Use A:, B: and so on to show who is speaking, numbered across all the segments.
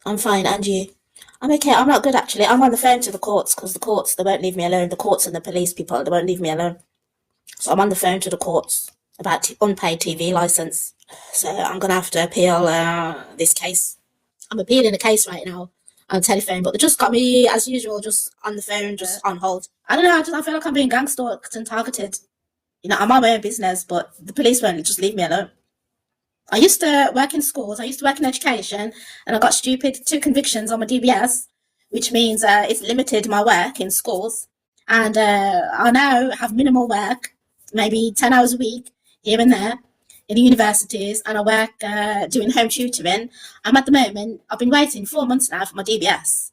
A: I'm fine, and you? I'm okay. I'm not good actually. I'm on the phone to the courts because the courts, they won't leave me alone. The courts and the police people, they won't leave me alone. So I'm on the phone to the courts about unpaid TV license. So I'm gonna have to appeal this case. I'm appealing the case right now on the telephone, but they just got me as usual, just on the phone, just on hold. I don't know. I feel like I'm being gangstalked and targeted. I'm on my own business, but the police won't just leave me alone. I used to work in schools. I used to work in education, and I got stupid 2 convictions on my DBS, which means it's limited my work in schools. And I now have minimal work, maybe 10 hours a week here and there in the universities, and I work doing home tutoring. At the moment, I've been waiting 4 months now for my DBS.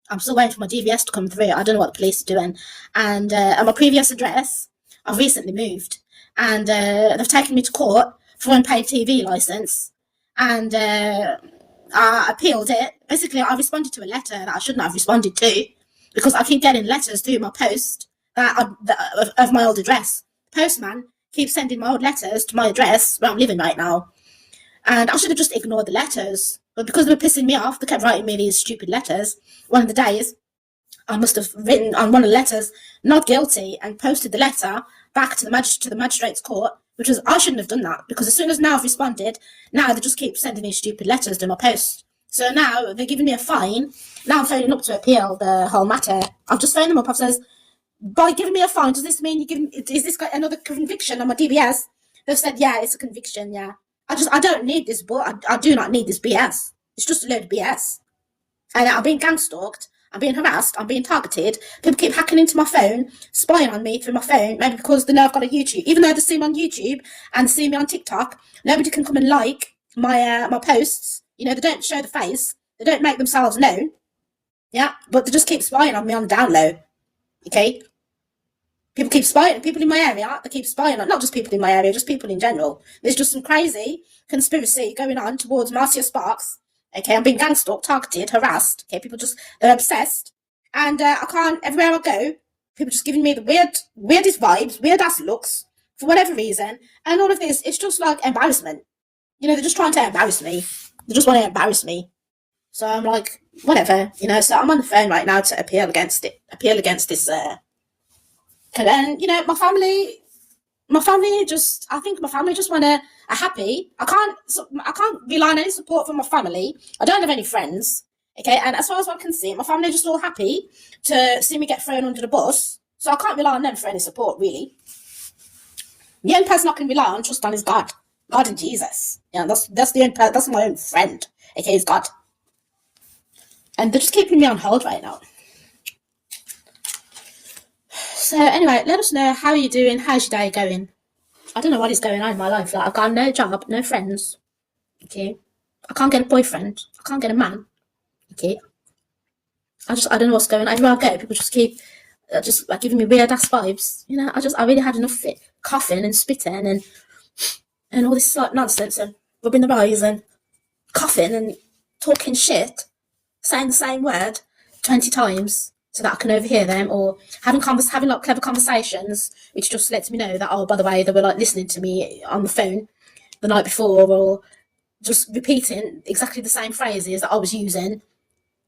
A: I'm still waiting for my DBS to come through. I don't know what the police are doing. And at my previous address, I've recently moved, and they've taken me to court for unpaid TV license, and I appealed it. Basically, I responded to a letter that I shouldn't have responded to because I keep getting letters through my post of my old address. The postman keeps sending my old letters to my address where I'm living right now, and I should have just ignored the letters. But because they were pissing me off, they kept writing me these stupid letters. One of the days, I must have written on one of the letters, not guilty, and posted the letter back to the magistrate's court, which was, I shouldn't have done that, because as soon as now I've responded, now they just keep sending these stupid letters to my post. So now they're giving me a fine. Now I'm phoning up to appeal the whole matter. I've just phoned them up. I've said, by giving me a fine, does this mean is this got another conviction on my DBS? They've said, yeah, it's a conviction, yeah. I don't need this, but I do not need this BS. It's just a load of BS. And I'm being gang-stalked, I'm being harassed, I'm being targeted. People keep hacking into my phone, spying on me through my phone, maybe because they know I've got a YouTube. Even though they see me on YouTube and see me on TikTok, nobody can come and like my posts. They don't show the face, they don't make themselves known. Yeah, but they just keep spying on me on the down low. Okay? People keep spying, people in my area, they keep spying on, not just people in my area, just people in general. There's just some crazy conspiracy going on towards Marcia Sparks. Okay, I'm being gang-stalked, targeted, harassed. Okay, they're obsessed. And I can't, everywhere I go, people just giving me the weirdest vibes, weird-ass looks, for whatever reason. And all of this, it's just like embarrassment. They're just trying to embarrass me. They just want to embarrass me. So I'm like, whatever, so I'm on the phone right now to appeal against this, and then, I think my family just are happy. I can't rely on any support from my family. I don't have any friends. Okay, and as far as I can see, my family are just all happy to see me get thrown under the bus. So I can't rely on them for any support, really. The only person I can rely on, trust on, is God. God and Jesus. Yeah, that's the only that's my own friend. Okay, is God. And they're just keeping me on hold right now. So anyway, let us know how you're doing. How's your day going? I don't know what is going on in my life. Like, I've got no job, no friends. Okay, I can't get a boyfriend. I can't get a man. Okay, I don't know what's going on. Everywhere I go, people just keep just like giving me weird ass vibes. I really had enough of it. Coughing and spitting and all this like nonsense and rubbing their eyes and coughing and talking shit, saying the same word 20 times so that I can overhear them, or having like clever conversations, which just lets me know that, oh, by the way, they were like listening to me on the phone the night before, or just repeating exactly the same phrases that I was using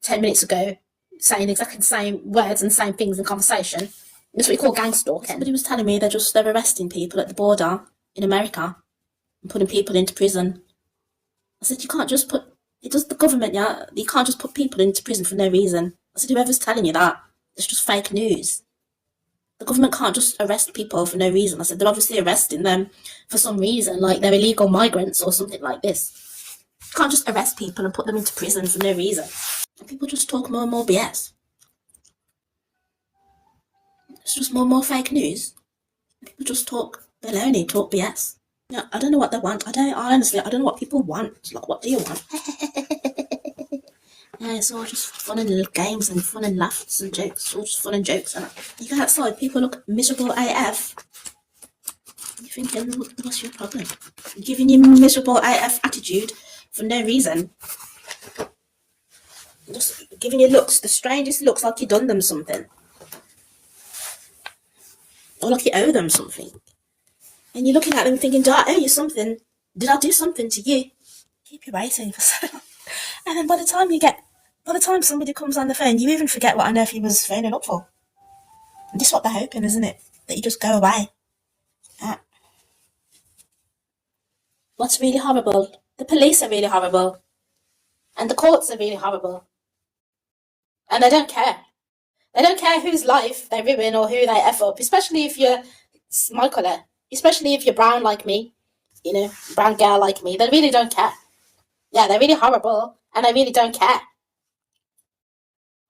A: 10 minutes ago, saying exactly the same words and same things in conversation. That's what you call gang stalking. Somebody was telling me they're arresting people at the border in America and putting people into prison. I said, you can't just it does the government, yeah? You can't just put people into prison for no reason. I said, whoever's telling you that, it's just fake news. The government can't just arrest people for no reason. I said, they're obviously arresting them for some reason, like they're illegal migrants or something like this. You can't just arrest people and put them into prison for no reason. And people just talk more and more BS. It's just more and more fake news. People just talk baloney, talk BS. Yeah, I don't know what they want. Honestly, I don't know what people want. Like, what do you want? Yeah, it's all just fun and little games and fun and laughs and jokes. It's all just fun and jokes. And you go outside, people look miserable AF. You're thinking, what's your problem? I'm giving you miserable AF attitude for no reason. Just giving you looks, the strangest looks, like you done them something. Or like you owe them something. And you're looking at them thinking, do I owe you something? Did I do something to you? Keep you waiting for so long. And then by the time you get By the time somebody comes on the phone, you even forget what on earth he was phoning up for. And this is what they're hoping, isn't it? That you just go away. What's really horrible? The police are really horrible. And the courts are really horrible. And they don't care. They don't care whose life they ruin or who they F up, especially if you're my colour. Especially if you're brown like me. You know, brown girl like me. They really don't care. Yeah, they're really horrible. And they really don't care.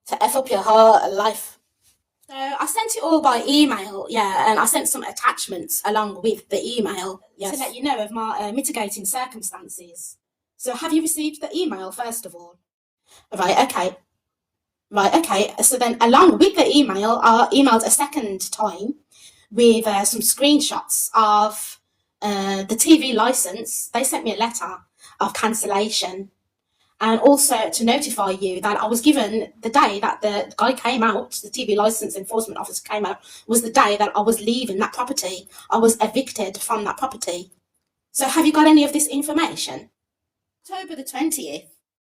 A: To F up your whole life. So I sent it all by email, yeah, and I sent some attachments along with the email, yes, to let you know of my mitigating circumstances. So have you received the email, first of all? Right, okay. Right, okay. So then along with the email, I emailed a second time with some screenshots of the TV licence. They sent me a letter of cancellation. And also to notify you that I was given the day that the guy came out, the TV licence enforcement officer came out, was the day that I was leaving that property. I was evicted from that property. So have you got any of this information? October the 20th,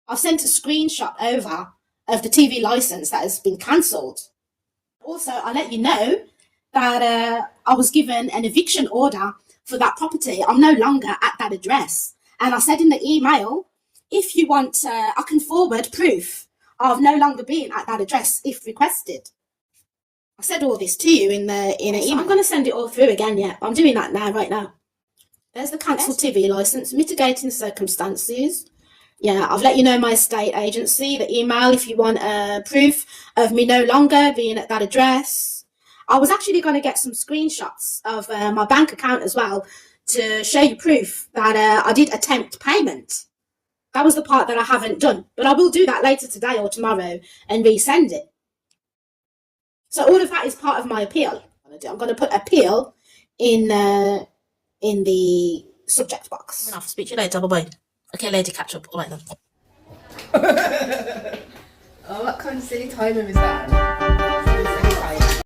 A: I've sent a screenshot over of the TV licence that has been cancelled. Also, I'll let you know that I was given an eviction order for that property. I'm no longer at that address. And I said in the email, if you want, I can forward proof of no longer being at that address if requested. I said all this to you in an email. I'm going to send it all through again, yeah. I'm doing that now, right now. There's the cancelled TV licence, mitigating circumstances. Yeah, I've let you know my estate agency, the email, if you want proof of me no longer being at that address. I was actually going to get some screenshots of my bank account as well to show you proof that I did attempt payment. That was the part that I haven't done, but I will do that later today or tomorrow and resend it. So all of that is part of my appeal. I'm going to put appeal in the subject box. I'm going to have to speak to you later, bye-bye. Okay, lady, catch up. All right then.
B: Oh, what kind of silly timer is that?